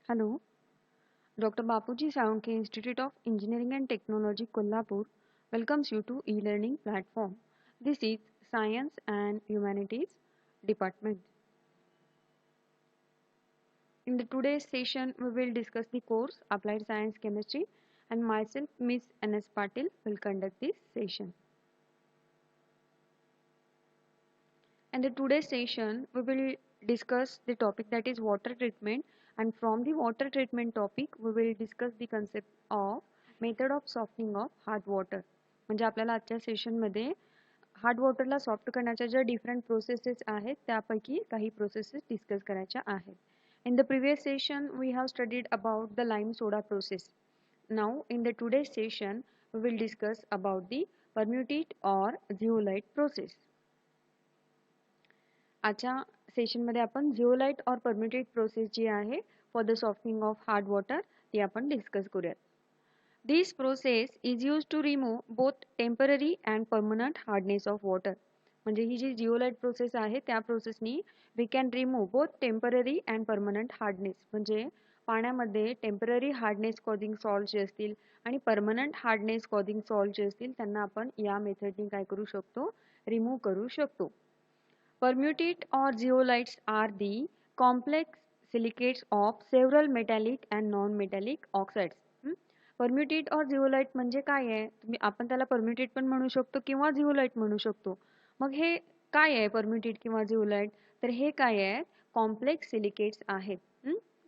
Hello, Dr. Bapuji Saunke Institute of Engineering and Technology, Kolhapur welcomes you to e-learning platform. This is Science and Humanities Department. In the today's session, we will discuss the course Applied Science Chemistry, and myself, Miss N.S. Patil, will conduct this session. In the today's session, we will discuss the topic that is water treatment, and from the water treatment topic, we will discuss the concept of method of softening of hard water. म्हणजे आपल्याला आजच्या सेशनमध्ये hard वॉटरला soft करण्याच्या ज्या different processes आहेत त्यापैकी काही processes discuss करायच्या आहेत. In the previous session, we have studied about the lime soda process. Now, in the today's session, we will discuss about the permutate or zeolite process. आजच्या सेशनमध्ये आपण zeolite or permutate process जी आहे for the softening of hard water ती आपण discuss करूयात. This process is used to remove both temporary and permanent hardness of water. म्हणजे ही जी zeolite process आहे त्या प्रोसेसनी we can remove both temporary and permanent hardness. म्हणजे पाण्यामध्ये temporary hardness causing salt जे असतील आणि परमनंट हार्डनेस कॉझिंग सॉल्ट जे असतील त्यांना आपण या मेथडनी काय करू शकतो, रिमूव्ह करू शकतो. Permutate or zeolites are the complex silicates of several metallic and non-metallic oxides. Permutate or zeolite म्हणजे काय आहे, आपण त्याला permutate पण म्हणू शकतो किंवा zeolite म्हणू शकतो. मग हे काय आहे permutate किंवा zeolite, तर हे काय आहे, कॉम्प्लेक्स सिलिकेट्स आहेत.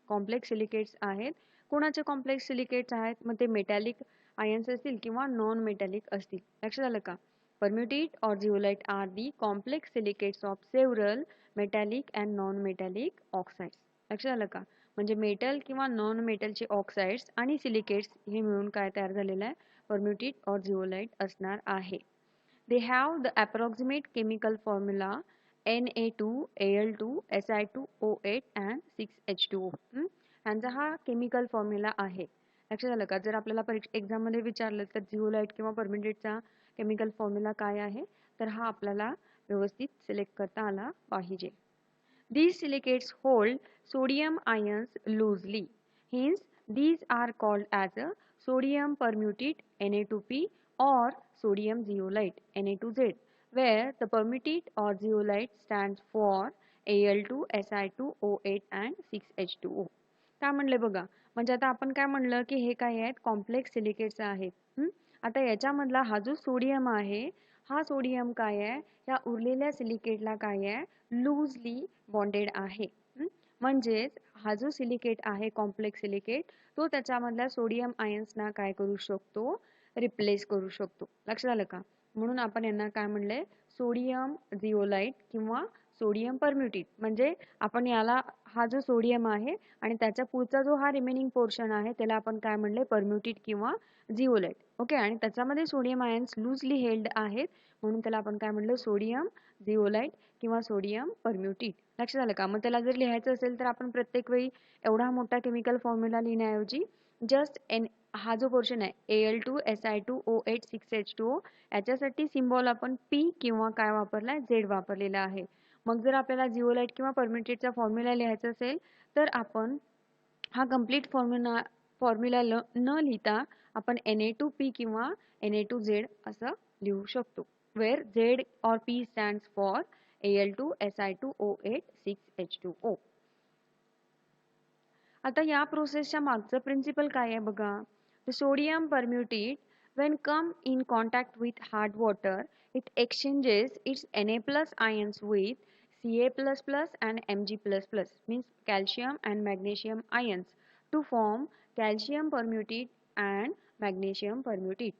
कॉम्प्लेक्स सिलिकेट्स आहेत. कोणाचे कॉम्प्लेक्स सिलिकेट्स आहेत, मग ते मेटॅलिक आयन्स असतील किंवा नॉन मेटॅलिक असतील. लक्षात आलं का? Permutate or zeolite are the complex silicates of several metallic and non-metallic oxides. लक्षात आलं का? म्हणजे मेटल किंवा नॉन मेटलचे ऑक्साइड्स आणि सिलिकेट्स हे मिळून काय तयार झालेलं आहे, permutate or zeolite असणार आहे. They have the approximate chemical formula Na2Al2 Si2O8 and 6H2O. यांचा हा केमिकल फॉर्म्युला आहे. लक्षात आलं का? जर आपल्याला एक्झाम मध्ये विचारलं तर जिओलाइट किंवा परमिटेटचा केमिकल फॉर्म्युला काय आहे, तर हा आपल्याला व्यवस्थित सिलेक्ट करता आला पाहिजे. These silicates hold sodium ions loosely. Hence, these are called as a sodium permutate Na2P or sodium zeolite Na2Z, where the permutate or zeolite stands for Al2, Si2O8 and 6H2O. काय म्हणले बघा, म्हणजे आता आपण काय म्हणलं की हे काय आहेत, कॉम्प्लेक्स सिलिकेट्स आहेत. आता याच्यामधला हा जो सोडियम आहे, हा सोडियम काय आहे, या उरलेल्या सिलिकेटला काय आहे, लूजली बॉन्डेड आहे. म्हणजेच हा जो सिलिकेट आहे कॉम्प्लेक्स सिलिकेट, तो त्याच्यामधल्या सोडियम आयन्सना काय करू शकतो, रिप्लेस करू शकतो. लक्षात आलं का? म्हणून आपण यांना काय म्हणले, सोडियम जिओलाइट किंवा सोडियम परम्युटेट. म्हणजे आपण याला हा जो सोडियम आहे आणि त्याच्या पुढचा जो हा रिमेनिंग पोर्शन आहे त्याला आपण काय म्हणले, परम्युटेट किंवा जिओलाइट. ओके, आणि त्याच्यामध्ये सोडियम आयन्स लूजली हेल्ड आहेत म्हणून त्याला आपण काय म्हणलं, सोडियम जिओलाइट किंवा सोडियम परम्युटेट. लक्षात आलं का? मग त्याला जर लिहायचं असेल तर आपण प्रत्येक वेळी एवढा मोठा केमिकल फॉर्म्युला लिहिण्याऐवजी जस्ट हा जो पोर्शन आहे Al2 Si2O8 6H2O याच्यासाठी सिम्बॉल आपण P किंवा काय वापरलाय, Z वापरलेला आहे. मग जर आपल्याला जिओलाइट किंवा परम्युटेटचा फॉर्म्युला लिहायचा असेल तर आपण हा कंप्लीट फॉर्म्युला न लिहिता आपण Na2P किंवा Na2Z असं लिहू शकतो, where Z or P stands for Al2 Si2O8 6H2O. आता या प्रोसेसच्या मागचं प्रिन्सिपल काय आहे बघा. The sodium permutate when come in contact with hard water, it exchanges its Na plus ions with Ca++ and Mg++, means calcium and magnesium ions, to form calcium permutate and magnesium permutate.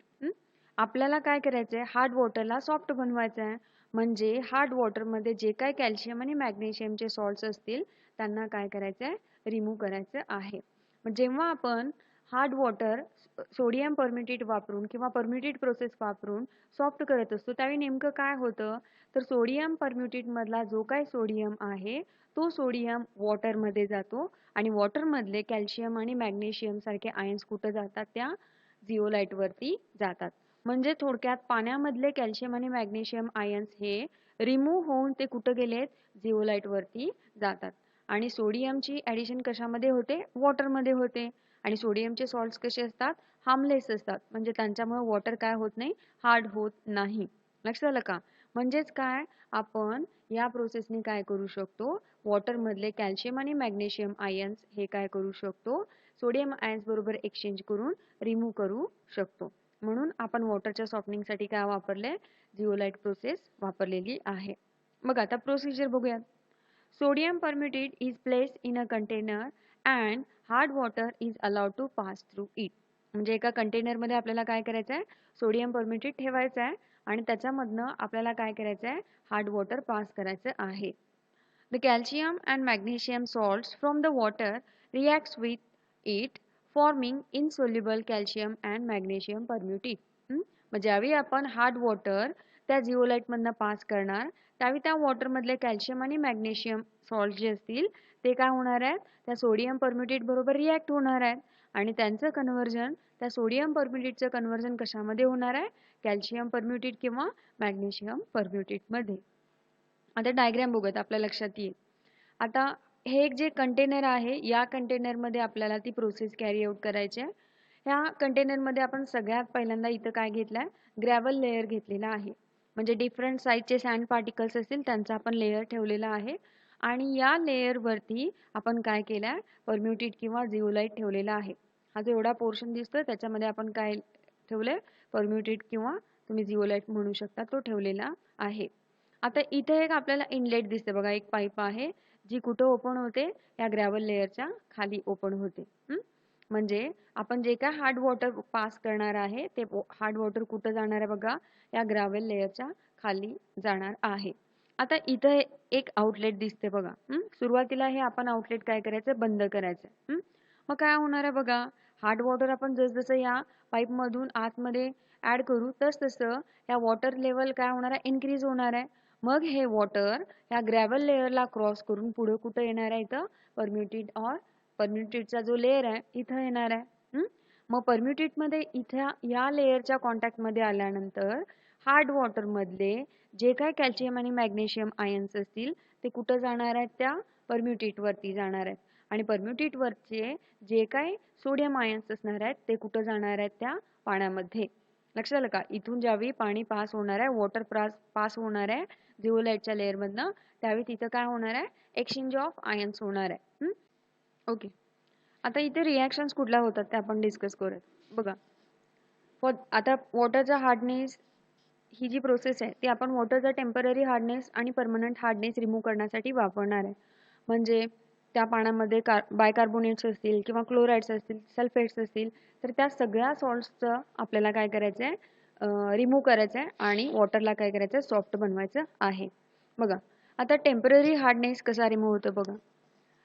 आपल्याला काय करायचंय, hard वॉटरला soft बनवायचं आहे. म्हणजे hard वॉटरमध्ये जे काय calcium आणि मॅग्नेशियमचे salts असतील त्यांना काय करायचंय, रिमूव्ह करायचं आहे. मग जेव्हा आपण हार्ड वॉटर सोडियम परम्युटेट वापरून किंवा परम्युटेट प्रोसेस वापरून सॉफ्ट करत असतो त्यावेळी नेमकं काय होतं, तर सोडियम परम्युटेट मधला जो काय सोडियम आहे तो सोडियम वॉटरमध्ये जातो आणि वॉटरमधले कॅल्शियम आणि मॅग्नेशियम सारखे आयन्स कुठं जातात, त्या जिओलाइट वरती जातात. म्हणजे थोडक्यात पाण्यामधले कॅल्शियम आणि मॅग्नेशियम आयन्स हे रिमूव्ह होऊन ते कुठं गेलेत, जिओलाइट वरती जातात. आणि सोडियमची ॲडिशन कशामध्ये होते? वॉटरमध्ये होते. आणि सोडियमचे सॉल्ट्स कसे असतात? हार्मलेस असतात. म्हणजे त्यांच्यामुळे वॉटर काय होत नाही? हार्ड होत नाही. लक्षात आलं का? म्हणजेच काय? आपण या प्रोसेसने काय करू शकतो? वॉटरमधले कॅल्शियम आणि मॅग्नेशियम आयन्स हे काय करू शकतो? सोडियम आयन्स बरोबर एक्सचेंज करून रिमूव्ह करू शकतो. म्हणून आपण वॉटरच्या सॉफ्टनिंगसाठी काय वापरले? जिओलाइट प्रोसेस वापरलेली आहे. मग आता प्रोसिजर बघूयात. Sodium permutate is placed in a container and hard water is allowed to pass through it. म्हणजे एका कंटेनरमध्ये आपल्याला काय करायचं आहे? सोडियम परम्युटेट ठेवायचं आहे आणि त्याच्यामधनं आपल्याला काय करायचं आहे? हार्ड वॉटर पास करायचं आहे. The calcium and magnesium salts from the water reacts with it forming insoluble calcium and magnesium permutate. मग ज्यावेळी आपण हार्ड वॉटर त्या जिओलाइटमधनं पास करणार त्यावेळी त्या वॉटरमधले कॅल्शियम आणि मॅग्नेशियम सॉल्ट जे असतील ते काय होणार आहेत? त्या सोडियम परम्युटेट बरोबर रिॲक्ट होणार आहेत आणि त्यांचं कन्व्हर्जन त्या सोडियम परम्युटेटचं कन्व्हर्जन कशामध्ये होणार आहे? कॅल्शियम परम्युटेट किंवा मॅग्नेशियम परम्युटेटमध्ये. आता डायग्राम बघूयात आपल्या लक्षात येईल. आता हे एक जे कंटेनर आहे या कंटेनरमध्ये आपल्याला ती प्रोसेस कॅरी आउट करायची आहे. ह्या कंटेनरमध्ये आपण सगळ्यात पहिल्यांदा इथं काय घेतलं आहे? ग्रॅव्हल लेयर घेतलेला आहे. म्हणजे डिफरंट साईजचे सँड पार्टिकल्स असतील त्यांचा आपण लेयर ठेवलेला आहे आणि या लेयरवरती आपण काय केलं आहे? परम्युटेट किंवा जिओलाइट ठेवलेला आहे. हा जो एवढा पोर्शन दिसतोय त्याच्यामध्ये आपण काय ठेवलंय? परम्युटेट किंवा तुम्ही जिओलाइट म्हणू शकता तो ठेवलेला आहे. आता इथे एक आपल्याला इनलेट दिसते बघा, एक पाईप आहे जी कुठं ओपन होते? या ग्रॅव्हल लेयरच्या खाली ओपन होते. म्हणजे आपण जे काय हार्ड वॉटर पास करणार आहे ते हार्ड वॉटर कुठं जाणार आहे बघा? या ग्रॅव्हल लेयरच्या खाली जाणार आहे. आता इथं एक आउटलेट दिसते बघा. सुरुवातीला हे आपण आउटलेट काय करायचं? बंद करायचं. मग काय होणार आहे बघा? हार्ड वॉटर आपण जसं या पाईपमधून आतमध्ये ॲड करू तसं या वॉटर लेवल काय होणार आहे? इन्क्रीज होणार आहे. मग हे वॉटर ह्या ग्रॅव्हल लेयरला क्रॉस करून पुढे कुठं येणार आहे? इथं परम्युटेटचा जो लेयर आहे इथं येणार आहे. मग परम्युटेटमध्ये इथं या लेयरच्या कॉन्टॅक्टमध्ये आल्यानंतर हार्ड वॉटरमधले जे काय कॅल्शियम आणि मॅग्नेशियम आयन्स असतील ते कुठं जाणार आहेत? त्या परम्युटेटवरती जाणार आहेत. आणि परम्युटेटवरचे जे काय सोडियम आयन्स असणार आहेत ते कुठं जाणार आहेत? त्या पाण्यामध्ये. लक्षात आलं का? इथून ज्यावेळी पाणी पास होणार आहे, वॉटर पास होणार आहे जिओलाइटच्या लेअरमधनं त्यावेळी तिथं काय होणार आहे? एक्सचेंज ऑफ आयन्स होणार आहे. ओके. आता इथे रिॲक्शन्स कुठल्या होतात ते आपण डिस्कस करूयात. बघा, आता वॉटरचा हार्डनेस ही जी प्रोसेस आहे ती आपण वॉटरचा टेम्पररी हार्डनेस आणि परमनंट हार्डनेस रिमूव्ह करण्यासाठी वापरणार आहे. म्हणजे त्या पाण्यामध्ये बायकार्बोनेट्स असतील किंवा क्लोराइड्स असतील, सल्फेट्स असतील तर त्या सगळ्या सॉल्ट्सचं आपल्याला काय करायचं आहे? रिमूव्ह करायचं आहे आणि वॉटरला काय करायचं आहे? सॉफ्ट बनवायचं आहे. बघा, आता टेम्पररी हार्डनेस कसा रिमूव्ह होतो बघा.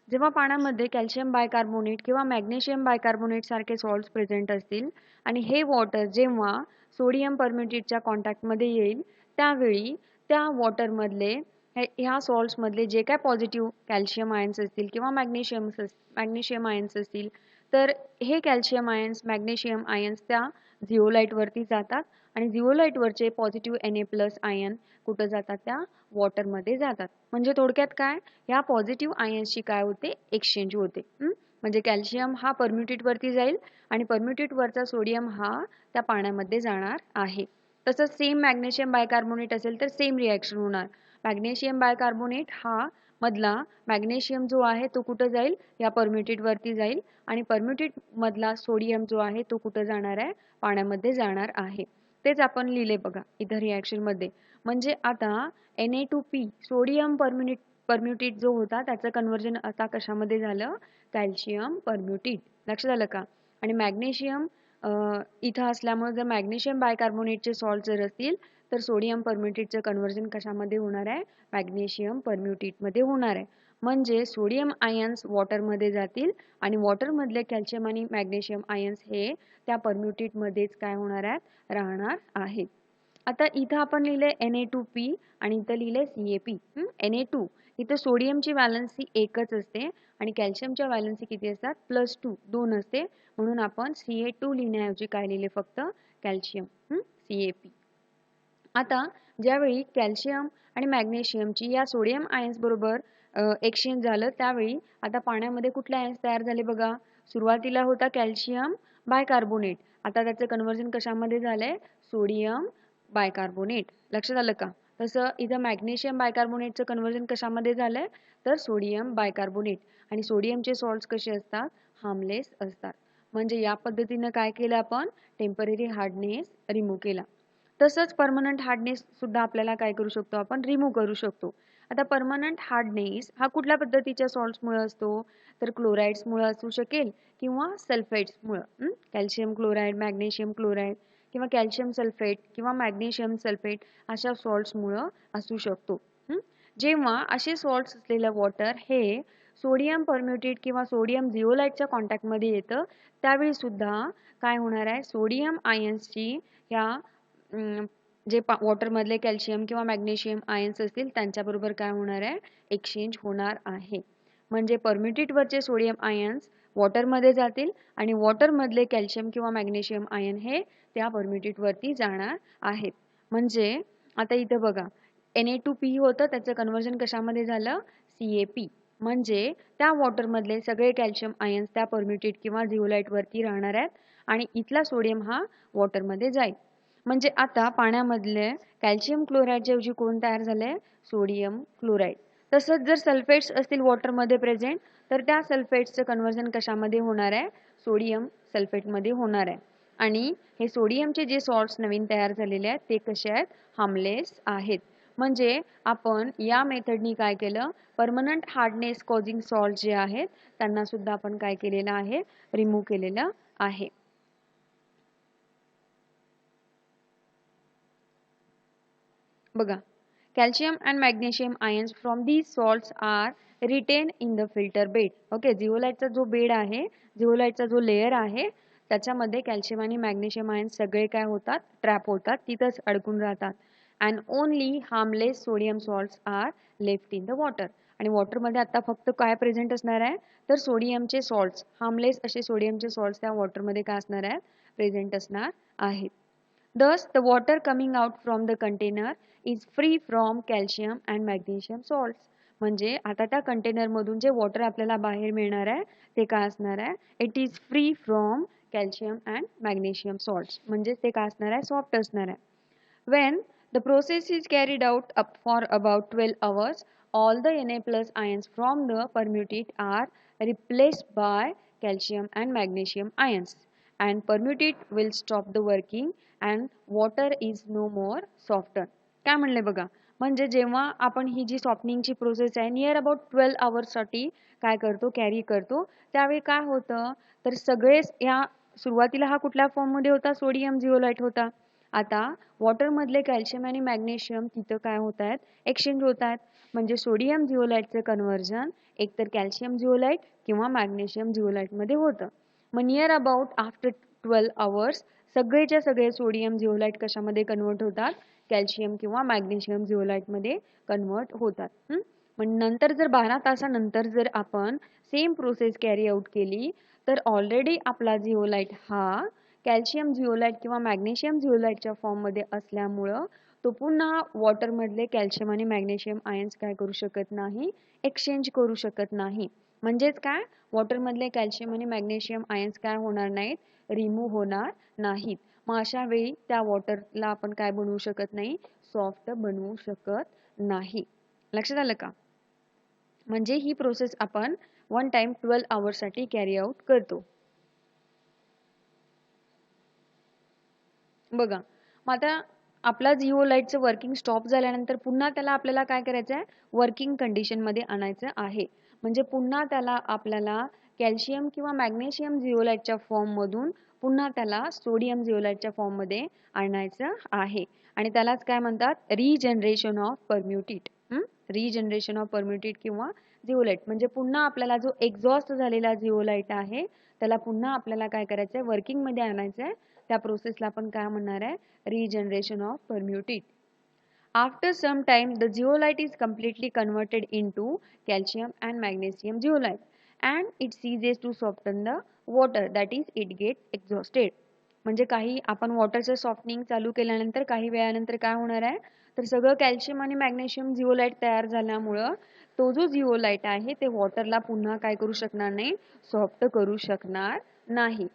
जेव्हा पाण्यामध्ये कॅल्शियम बायकार्बोनेट किंवा मॅग्नेशियम बायकार्बोनेट सारखे सॉल्ट्स प्रेझेंट असतील आणि हे वॉटर जेव्हा सोडियम परम्युटेटच्या कॉन्टॅक्टमध्ये येईल त्यावेळी त्या वॉटरमधले ह्या सॉल्ट्समधले जे काय पॉझिटिव्ह कॅल्शियम आयन्स असतील किंवा मॅग्नेशियम आयन्स असतील तर हे कॅल्शियम आयन्स मॅग्नेशियम आयन्स त्या जिओलाइटवरती जातात आणि जिओलाइटवरचे पॉझिटिव्ह Na+ आयन कुठं जातात? त्या वॉटरमध्ये जातात. म्हणजे थोडक्यात काय? या पॉझिटिव्ह आयन्सची काय होते? एक्सचेंज होते. म्हणजे कॅल्शियम हा परम्युटेटवरती जाईल आणि परम्युटेटवरचा सोडियम हा त्या पाण्यामध्ये जाणार आहे. तसंच सेम मॅग्नेशियम बायकार्बोनेट असेल तर सेम रिॲक्शन होणार. मॅग्नेशियम बायकार्बोनेट हा मधला मॅग्नेशियम जो आहे तो कुठं जाईल? या परम्युटेटवरती जाईल आणि परम्युटेट मधला सोडियम जो आहे तो कुठं जाणार आहे? पाण्यामध्ये जाणार आहे. तेच आपण लिहिले बघा इथं रिॲक्शनमध्ये. म्हणजे आता Na2P सोडियम परम्युटेट जो होता त्याचं कन्व्हर्जन आता कशामध्ये झालं? कॅल्शियम परम्युटेट. लक्षात आलं का? आणि मॅग्नेशियम इथं असल्यामुळे जर मॅग्नेशियम बायकार्बोनेटचे सॉल्ट जर असतील तर सोडियम परम्युटेटचं कन्व्हर्जन कशामध्ये होणार आहे? मॅग्नेशियम परम्युटेटमध्ये होणार आहे. म्हणजे सोडियम आयन्स वॉटरमध्ये जातील आणि वॉटरमधले कॅल्शियम आणि मॅग्नेशियम आयन्स हे त्या परम्युटेटमध्येच काय होणार आहेत? राहणार आहेत. आता इथं आपण लिहिले Na2P आणि इथं लिहिले CaP. Na2 इथं सोडियमची व्हॅलन्सी एकच असते आणि कॅल्शियमच्या व्हॅलन्सी किती असतात? +2 2 असते. म्हणून आपण Ca2 लिहिण्याऐवजी काय लिहिले? फक्त कॅल्शियम CaP. आता ज्यावेळी कॅल्शियम आणि मॅग्नेशियमची या सोडियम आयन्स बरोबर एक्सचेंज झालं त्यावेळी आता पाण्यामध्ये कुठले आयन्स तयार झाले बघा. सुरुवातीला होता कॅल्शियम बायकार्बोनेट, आता त्याचं कन्व्हर्जन कशामध्ये झालंय, सोडियम बायकार्बोनेट. लक्षात आलं का? तसं इथं मॅग्नेशियम बायकार्बोनेटचं कन्व्हर्जन कशामध्ये झालंय, तर सोडियम बायकार्बोनेट. आणि सोडियमचे सॉल्ट्स कसे असतात, हार्मलेस असतात. म्हणजे या पद्धतीनं काय केलं आपण, टेम्पररी हार्डनेस रिमूव्ह केला. तसंच परमनंट हार्डनेस सुद्धा आपल्याला काय करू शकतो, आपण रिमूव्ह करू शकतो. आता परमनंट हार्डनेस हा कुठल्या पद्धतीच्या सॉल्ट्समुळे असतो, तर क्लोराइड्समुळे असू शकेल किंवा सल्फेट्समुळे. कॅल्शियम क्लोराईड, मॅग्नेशियम क्लोराईड किंवा कॅल्शियम सल्फेट किंवा मॅग्नेशियम सल्फेट अशा सॉल्ट्समुळे असू शकतो. जेव्हा असे सॉल्ट्स असलेलं वॉटर हे सोडियम परम्युटेट किंवा सोडियम जिओलाइटच्या कॉन्टॅक्टमध्ये येतं त्यावेळी सुद्धा काय होणार आहे, सोडियम आयन्सची या जे वॉटरमधले कॅल्शियम किंवा मॅग्नेशियम आयन्स असतील त्यांच्याबरोबर काय होणार आहे, एक्सचेंज होणार आहे. म्हणजे परम्युटेटवरचे सोडियम आयन्स वॉटरमध्ये जातील आणि वॉटरमधले कॅल्शियम किंवा मॅग्नेशियम आयन हे त्या परम्युटेटवरती जाणार आहेत. म्हणजे आता इथं बघा Na2P होतं, त्याचं कन्व्हर्जन कशामध्ये झालं, CaP. म्हणजे त्या वॉटरमधले सगळे कॅल्शियम आयन्स त्या परम्युटेट किंवा जिओलाइटवरती राहणार आहेत आणि इथला सोडियम हा वॉटरमध्ये जाईल. म्हणजे आता पाण्यामधले कॅल्शियम क्लोराईडच्या ऐवजी कोण तयार झालंय, सोडियम क्लोराईड. तसंच जर सल्फेट्स असतील वॉटरमध्ये प्रेझेंट तर त्या सल्फेट्सचं कन्व्हर्जन कशामध्ये होणार आहे, सोडियम सल्फेटमध्ये होणार आहे. आणि हे सोडियमचे जे सॉल्ट्स नवीन तयार झालेले आहेत ते कसे आहेत, हार्मलेस आहेत. म्हणजे आपण या मेथडनी काय केलं, परमनंट हार्डनेस कॉझिंग सॉल्ट जे आहेत त्यांना सुद्धा आपण काय केलेलं आहे, रिमूव्ह केलेलं आहे. बघा, calcium and magnesium ions from these salts are retained in the filter bed. Okay, जिओलाइटचा जो बेड आहे, जिओलाइटचा जो लेयर आहे त्याच्यामध्ये कॅल्शियम आणि मॅग्नेशियम आयन्स सगळे काय होतात, ट्रॅप होतात, तिथंच अडकून राहतात. And only harmless sodium salts are left in the water. आणि वॉटरमध्ये आता फक्त काय प्रेझेंट असणार आहे, तर सोडियमचे सॉल्ट्स, हार्मलेस असे सोडियमचे सॉल्ट्स त्या वॉटरमध्ये काय असणार आहेत, प्रेझेंट असणार आहेत. Thus, the water coming out from the container is free from calcium and magnesium salts. म्हणजे आता त्या कंटेनर मधून जे वॉटर आपल्याला बाहेर मिळणार आहे ते काय असणार आहे, it is free from calcium and magnesium salts. म्हणजे ते काय असणार आहे, सॉफ्ट असणार आहे. When the process is carried out up for about 12 hours, all the Na plus ions from the permutate are replaced by calcium and magnesium ions. And permutate will stop the working and water is no more softened. काय म्हणले बघा, म्हणजे जेव्हा आपण ही जी सॉफ्टनिंगची process आहे near about 12 आवर्ससाठी काय करतो, carry करतो, त्यावेळी काय होतं, तर सगळेच या सुरुवातीला हा कुठल्या फॉर्ममध्ये होता, सोडियम जिओलाइट होता. आता वॉटरमधले कॅल्शियम आणि मॅग्नेशियम तिथं काय होत आहेत, एक्सचेंज होत आहेत. म्हणजे सोडियम जिओलाइटचं कन्व्हर्जन एकतर कॅल्शियम जिओलाइट किंवा मॅग्नेशियम जिओलाइटमध्ये होतं. मग नियर अबाउट आफ्टर 12 आवर्स सगळेच्या सगळे सोडियम जिओलाइट कशामध्ये कन्वर्ट होतात, कॅल्शियम किंवा मॅग्नेशियम जिओलाइटमध्ये कन्वर्ट होतात. मग नंतर जर 12 तासानंतर जर आपण सेम प्रोसेस कॅरी आउट केली तर ऑलरेडी आपला जिओलाइट हा कॅल्शियम जिओलाइट किंवा मॅग्नेशियम जिओलाइटच्या फॉर्ममध्ये असल्यामुळं तो पुन्हा वॉटरमधले कॅल्शियम आणि मॅग्नेशियम आयन्स काय करू शकत नाही, एक्सचेंज करू शकत नाही. म्हणजेच काय, वॉटरमधले कॅल्शियम आणि मॅग्नेशियम आयन्स काय होणार नाहीत, रिमूव्ह होणार नाहीत. मग अशा वेळी त्या वॉटरला आपण काय बनवू शकत नाही, सॉफ्ट बनवू शकत नाही. लक्षात आलं का? म्हणजे ही प्रोसेस आपण वन टाइम 12 आवर्ससाठी कॅरी आउट करतो. बघा, मग आता आपला जिओलाइटचं वर्किंग स्टॉप झाल्यानंतर पुन्हा त्याला आपल्याला काय करायचं आहे, वर्किंग कंडिशनमध्ये आणायचं आहे. म्हणजे पुन्हा त्याला आपल्याला कॅल्शियम किंवा मॅग्नेशियम जिओलाइटच्या फॉर्ममधून पुन्हा त्याला सोडियम जिओलाइटच्या फॉर्ममध्ये आणायचं आहे. आणि त्यालाच काय म्हणतात, रिजनरेशन ऑफ परम्युटेट. रिजनरेशन ऑफ परम्युटेट किंवा जिओलाइट. म्हणजे पुन्हा आपल्याला जो एक्झॉस्ट झालेला जिओलाइट आहे त्याला पुन्हा आपल्याला काय करायचं आहे, वर्किंगमध्ये आणायचं आहे. त्या प्रोसेसला आपण काय म्हणणार आहे, regeneration of permutit. After some time, the zeolite is completely converted into calcium and magnesium zeolite, and it ceases to soften the water, that is, it gets exhausted. म्हणजे काही आपण वॉटरचं सॉफ्टनिंग चालू केल्यानंतर काही वेळानंतर काय होणार आहे, तर सगळं कॅल्शियम आणि मॅग्नेशियम जिओलाइट तयार झाल्यामुळं तो जो जिओलाइट आहे ते वॉटरला पुन्हा काय करू शकणार नाही, सॉफ्ट करू शकणार नाही.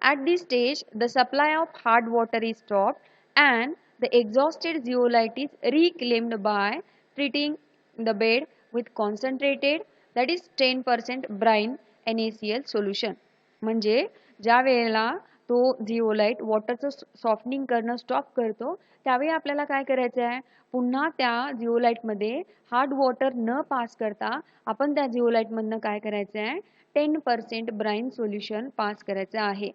At this stage, the supply of hard water is stopped and the exhausted zeolite is reclaimed by treating the bed with concentrated, that is 10% brine NaCl solution. म्हणजे ज्या वेळेला तो जिओलाइट वॉटरचं सॉफ्टनिंग करणं स्टॉप करतो त्यावेळी आपल्याला काय करायचं आहे, पुन्हा त्या जिओलाइटमध्ये हार्ड वॉटर न पास करता आपण त्या जिओलाइटमधनं काय करायचं आहे, 10% ब्राईन सोल्युशन पास करायचं आहे.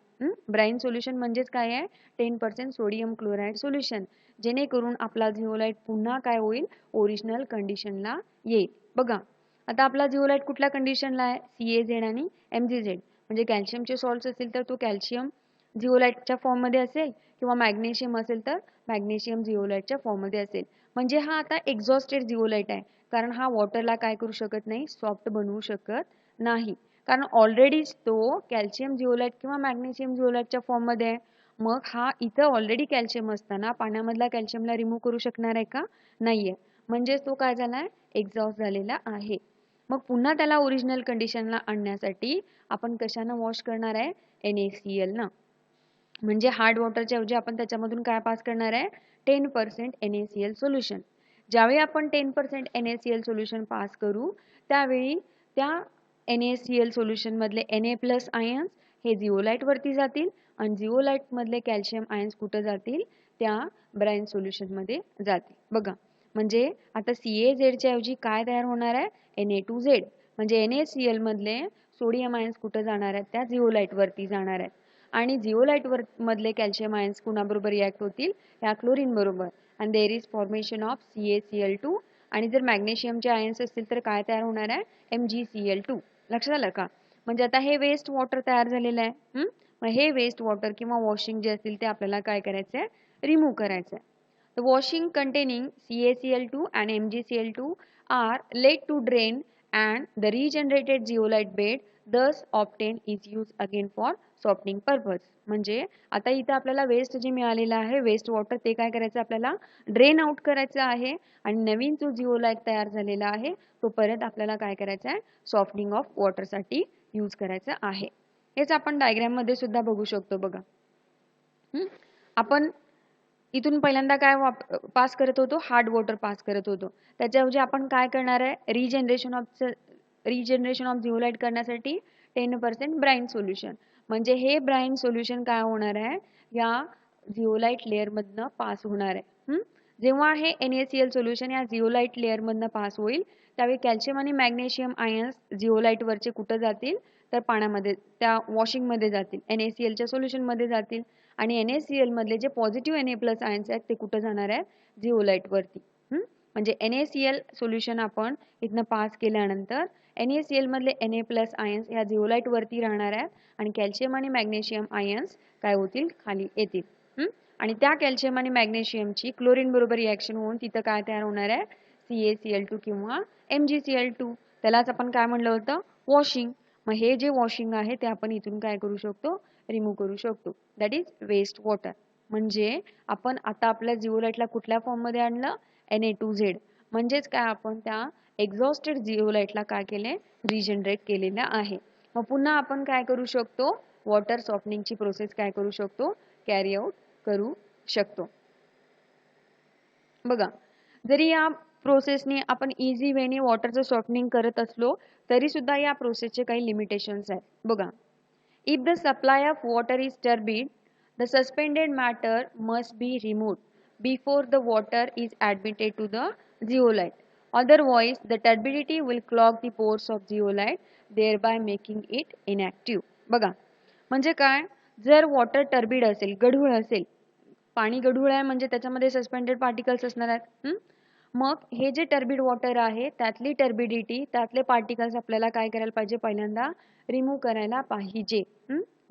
ब्राईन सोल्युशन म्हणजेच काय आहे, 10% सोडियम क्लोराईड सोल्युशन, जेणेकरून आपला जिओलाइट पुन्हा काय होईल, ओरिजिनल कंडिशनला येईल. बघा आता आपला जिओलाइट कुठल्या कंडिशनला आहे, CaZ आणि MgZ. म्हणजे कॅल्शियमचे सॉल्ट्स असेल तर तो कॅल्शियम जिओलाइटच्या फॉर्ममध्ये असेल किंवा मॅग्नेशियम असेल तर मॅग्नेशियम जिओलाइटच्या फॉर्ममध्ये असेल. म्हणजे हा आता एक्झॉस्टेड जिओलाइट आहे, कारण हा वॉटरला काय करू शकत नाही, सॉफ्ट बनवू शकत नाही, कारण ऑलरेडीच तो कॅल्शियम जिओलाइट किंवा मॅग्नेशियम जिओलाइटच्या फॉर्ममध्ये आहे. मग हा इथं ऑलरेडी कॅल्शियम असताना पाण्यामधला कॅल्शियमला रिमूव्ह करू शकणार आहे का, नाहीये. म्हणजेच तो काय झालाय, एक्झॉस्ट झालेला आहे. मग पुन्हा त्याला ओरिजिनल कंडिशनला आणण्यासाठी आपण कशानं वॉश करणार आहे, NaCl न. म्हणजे हार्ड वॉटरच्या ऐवजी आपण त्याच्यामधून काय पास करणार आहे, 10% NaCl सोल्युशन. ज्यावेळी आपण 10% NaCl सोल्युशन पास करू त्यावेळी त्या NaCl सोल्युशन मधले Na+ आयन्स हे जिओलाइट वरती जातील आणि जिओलाइट मधले कॅल्शियम आयन्स कुठं जातील, त्या ब्राईन सोल्युशन मध्ये जातील. बघा म्हणजे आता CaZ च्या ऐवजी काय तयार होणार आहे, Na2Z. म्हणजे NaCl मधले सोडियम आयन्स कुठं जाणार आहेत, त्या जिओलाइट वरती जाणार आहेत आणि जिओलाइट मधले कॅल्शियम आयन्स कुणाबरोबर रिॲक्ट होतील, या क्लोरीन बरोबर, आणि there is formation of CaCl2. आणि जर मॅग्नेशियमचे आयन्स असतील तर काय तयार होणार आहे, MgCl2. लक्षात आलं का. म्हणजे आता हे वेस्ट वॉटर तयार झालेलं आहे. मग हे वेस्ट वॉटर किंवा वॉशिंग जे असतील ते आपल्याला काय करायचं आहे, रिमूव्ह करायचं आहे. The washing containing CaCl2 and MgCl2 are laid to drain and the regenerated zeolite bed thus obtained is used again for softening purpose. म्हणजे आता इथं आपल्याला वेस्ट जे मिळालेलं आहे, वेस्ट वॉटर, ते काय करायचं, आपल्याला ड्रेन आउट करायचं आहे आणि नवीन जो जिओलाइट तयार झालेला आहे तो परत आपल्याला काय करायचा आहे, सॉफ्टनिंग ऑफ वॉटरसाठी यूज करायचा आहे. हेच आपण डायग्राम मध्ये सुद्धा बघू शकतो. बघा आपण इथून पहिल्यांदा काय पास करत होतो, हार्ड वॉटर पास करत होतो. त्याच्याऐवजी आपण काय करणार आहे, रिजनरेशन ऑफ जिओलाइट करण्यासाठी 10% ब्राईन सोल्युशन. म्हणजे हे ब्राईन सोल्युशन काय होणार आहे, या जिओलाइट लेअर मधनं पास होणार आहे. जेव्हा हे NaCl सोल्युशन या जिओलाइट लेअर मधनं पास होईल त्यावेळी कॅल्शियम आणि मॅग्नेशियम आयन्स जिओलाइट वरचे कुठं जातील, तर पाण्यामध्ये, त्या वॉशिंग मध्ये जातील, NaCl च्या सोल्युशन मध्ये जातील आणि NaCl मधले जे पॉझिटिव्ह Na+ आयन्स आहेत ते कुठं जाणार आहेत, जिओलाइट वरती. म्हणजे NaCl सोल्युशन आपण इथनं पास केल्यानंतर NaCl मधले Na+ आयन्स या जिओलाइट वरती राहणार आहेत आणि कॅल्शियम आणि मॅग्नेशियम आयन्स काय होतील, खाली येतील. आणि त्या कॅल्शियम आणि मॅग्नेशियमची क्लोरीन बरोबर रिॲक्शन होऊन तिथं काय तयार होणार आहे, CaCl2 किंवा MgCl2. त्यालाच आपण काय म्हणलं होतं, वॉशिंग. मग हे जे वॉशिंग आहे ते आपण इथून काय करू शकतो, रिमूव्ह करू शकतो, दॅट इज वेस्ट वॉटर. म्हणजे आपण आता आपल्या जिओलाइटला कुठल्या फॉर्म मध्ये आणलं, Na2Z. म्हणजेच काय, आपण त्या एक्झॉस्टेड जिओलाइटला काय केले, रिजनरेट केलेलं आहे. मग पुन्हा आपण काय करू शकतो, वॉटर सॉफ्टनिंगची प्रोसेस काय करू शकतो, कॅरी आउट करू शकतो. बघा जरी या प्रोसेसने आपण इझी वेने वॉटरचं सॉफ्टनिंग करत असलो तरी सुद्धा या प्रोसेसचे काही लिमिटेशन्स आहेत. बघा, if the supply of water is turbid, the suspended matter must be removed before the water is admitted to the zeolite. Otherwise, the turbidity will clog the pores of zeolite, thereby making it inactive. बघा, म्हणजे काय, जर water turbid असेल, गढूळ असेल, पाणी गढूळ आहे म्हणजे त्याच्यामध्ये सस्पेंडेड पार्टिकल्स असणार आहेत. मग हे जे टर्बिड वॉटर आहे त्यातली टर्बिडिटी, त्यातले पार्टिकल्स आपल्याला काय करायला पाहिजे, पहिल्यांदा रिमूव्ह करायला पाहिजे.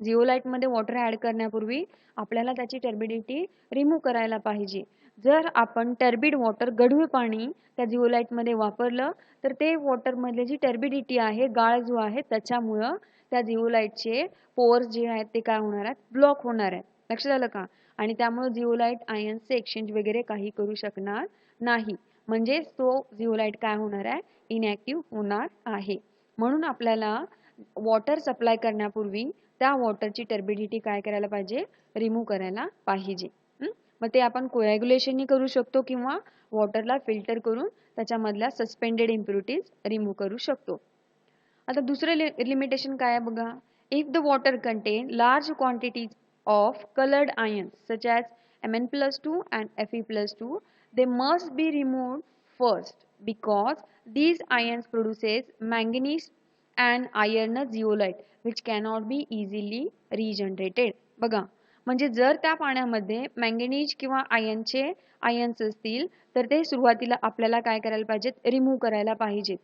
जिओलाइट मध्ये वॉटर ऍड करण्यापूर्वी आपल्याला त्याची टर्बिडिटी रिमूव्ह करायला पाहिजे. जर आपण टर्बिड वॉटर, गढूळ पाणी त्या जिओलाइट मध्ये वापरलं तर ते वॉटर मधले जी टर्बिडिटी आहे, गाळ जो आहे, त्याच्यामुळं त्या जिओलाइटचे पोअर्स जे आहेत ते काय होणार आहेत, ब्लॉक होणार आहेत. लक्षात आलं का. आणि त्यामुळे जिओलाइट आयन्सचे एक्सचेंज वगैरे काही करू शकणार नाही. म्हणजेच तो जिओलाइट काय होणार आहे, इनॅक्टिव्ह होणार आहे. म्हणून आपल्याला वॉटर सप्लाय करण्यापूर्वी त्या वॉटरची टर्बिडिटी काय करायला पाहिजे, रिमूव्ह करायला पाहिजे. मग ते आपण कोॲग्युलेशननी करू शकतो किंवा वॉटरला फिल्टर करून त्याच्यामधल्या सस्पेंडेड इम्प्युरिटीज रिमूव्ह करू शकतो. आता दुसरे लिमिटेशन काय आहे बघा, if the water content large quantities of coloured ions such as Mn+2 and Fe+2, they must be removed first because these ions produces manganese and iron zeolite which cannot be easily regenerated. बघा, म्हणजे जर त्या पाण्यामध्ये manganese किंवा आयनचे ions असतील तर ते सुरुवातीला आपल्याला काय करायला पाहिजेत, रिमूव्ह करायला पाहिजेत.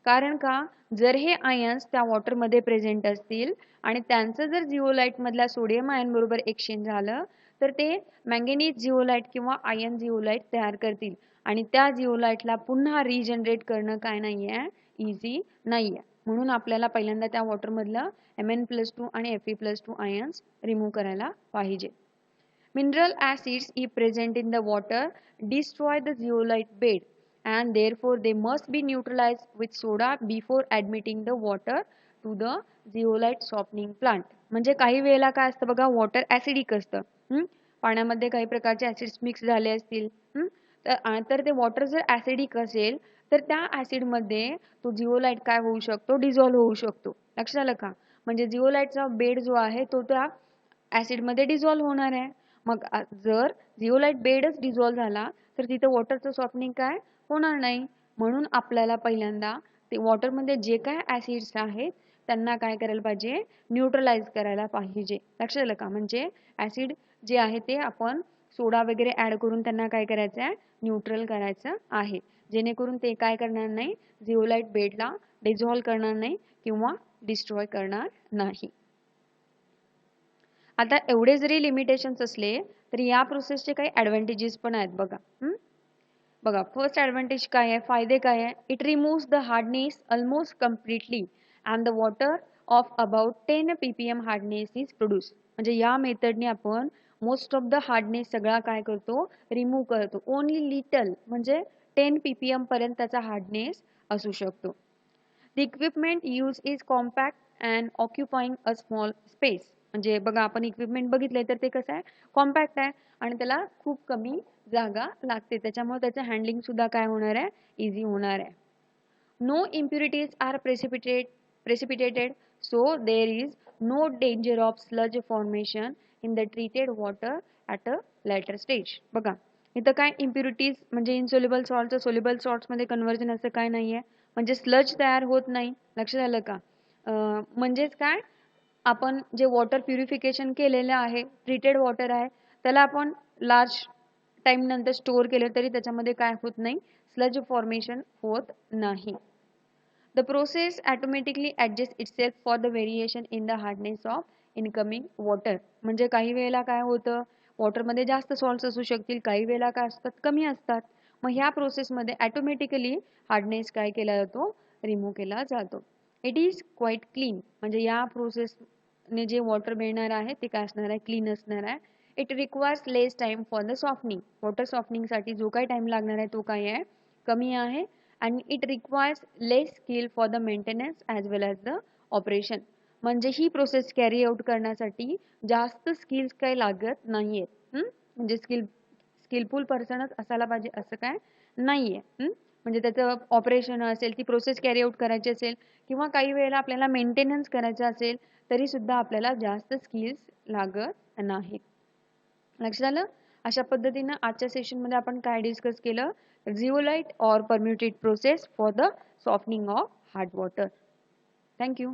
कारण का, जर हे आयन्स त्या वॉटरमध्ये प्रेझेंट असतील आणि त्यांचं जर जिओलाइट मधल्या सोडियम आयन बरोबर एक्सचेंज झालं तर ते मँगनीज जिओलाइट किंवा आयन जिओलाइट तयार करतील आणि त्या जिओलाइटला पुन्हा रिजनरेट करणं काय नाहीये, इझी नाहीये. म्हणून आपल्याला पहिल्यांदा त्या वॉटरमधलं Mn+2 आणि Fe+2 आयन्स रिमूव्ह करायला पाहिजे. Mineral acids if present in the water destroy the zeolite bed and therefore they must be neutralized with soda before admitting the water to the zeolite softening plant. म्हणजे काही वेळेला काय असतं बघा, water acidic असतं, पाण्यामध्ये काही प्रकारचे ऍसिड्स मिक्स झाले असतील, तर ते वॉटर जर ऍसिडिक असेल तर त्या ऍसिडमध्ये तो जिओलाइट काय होऊ शकतो, डिझॉल्व्ह होऊ शकतो. लक्षात आलं का, म्हणजे जिओलाइटचा बेड जो आहे तो त्या ऍसिडमध्ये डिझॉल्व्ह होणार आहे. मग जर जिओलाइट बेडच डिझॉल्व्ह झाला तर तिथं वॉटरचं सॉफ्टनिंग काय होणार नाही. म्हणून आपल्याला पहिल्यांदा ते वॉटरमध्ये जे काय ऍसिड्स आहेत त्यांना काय करायला पाहिजे, न्यूट्रलाइज करायला पाहिजे. लक्षात आलं का, म्हणजे ऍसिड जे आहे ते आपण सोडा वगैरे ऍड करून त्यांना काय करायचं आहे, न्यूट्रल करायचं आहे, जेणेकरून ते काय करणार नाही, जिओलाइट बेडला डिझॉल्व्ह करणार नाही किंवा डिस्ट्रॉय करणार नाही. आता एवढे जरी लिमिटेशन्स असले तरी या प्रोसेसचे काही ॲडव्हान्टेजेस पण आहेत बघा. बघा, फर्स्ट ॲडव्हान्टेज काय आहे, फायदे काय आहे, it removes the hardness almost completely and the water of about 10 ppm hardness is produce. म्हणजे या मेथडने आपण मोस्ट ऑफ द हार्डनेस सगळा काय करतो, रिमूव्ह करतो. ओनली लिटल म्हणजे 10 ppm पर्यंत त्याचा हार्डनेस असू शकतो. The equipment use is compact and occupying a small space. म्हणजे बघा, आपण इक्विपमेंट बघितलंय तर ते कसं आहे, कॉम्पॅक्ट आहे आणि त्याला खूप कमी जागा लागते, त्याच्यामुळे त्याचं हँडलिंग सुद्धा काय होणार आहे, इझी होणार आहे. No impurities are precipitated so there is no danger of sludge formation in the treated water at a later stage. बघा, इथं काय इम्प्युरिटीज म्हणजे इनसोल्युबल सॉल्टचं सोल्युबल सॉल्ट्समध्ये कन्व्हर्जन असं काय नाही आहे, म्हणजे स्लज तयार होत नाही. लक्षात आलं का, म्हणजेच काय, आपण जे वॉटर प्युरिफिकेशन केलेलं आहे, ट्रीटेड वॉटर आहे, त्याला आपण लार्ज टाइम नंतर स्टोअर केलं तरी त्याच्यामध्ये काय होत नाही, स्लज फॉर्मेशन होत नाही. The process automatically adjust itself for the variation in the hardness of incoming water. म्हणजे काही वेळेला काय होतं, वॉटरमध्ये जास्त सॉल्ट्स असू शकतील, काही वेळेला काय असतात, कमी असतात. मग ह्या प्रोसेसमध्ये ऑटोमॅटिकली हार्डनेस काय केला जातो, रिमूव्ह केला जातो. It is quite clean. म्हणजे या प्रोसेसने जे वॉटर मिळणार आहे ते काय असणार आहे, क्लीन असणार आहे. It requires less time for the softening. Water सॉफ्टनिंगसाठी जो काही टाइम लागणार आहे तो काय आहे, कमी आहे. आणि it requires less skill for the maintenance as well as the operation. म्हणजे ही प्रोसेस कॅरी आउट करण्यासाठी जास्त स्किल्स काही लागत नाही आहेत. म्हणजे स्किलफुल पर्सनच असायला पाहिजे असं काय नाही आहे. म्हणजे त्याचं ऑपरेशन असेल, ती प्रोसेस कॅरी आउट करायची असेल किंवा काही वेळेला आपल्याला मेंटेनन्स करायचं असेल तरी सुद्धा आपल्याला जास्त स्किल्स लागत नाहीत. लक्षात आलं. अशा पद्धतीनं आजच्या सेशनमध्ये आपण काय डिस्कस केलं, zeolite or permutate process for the softening of hard water. Thank you.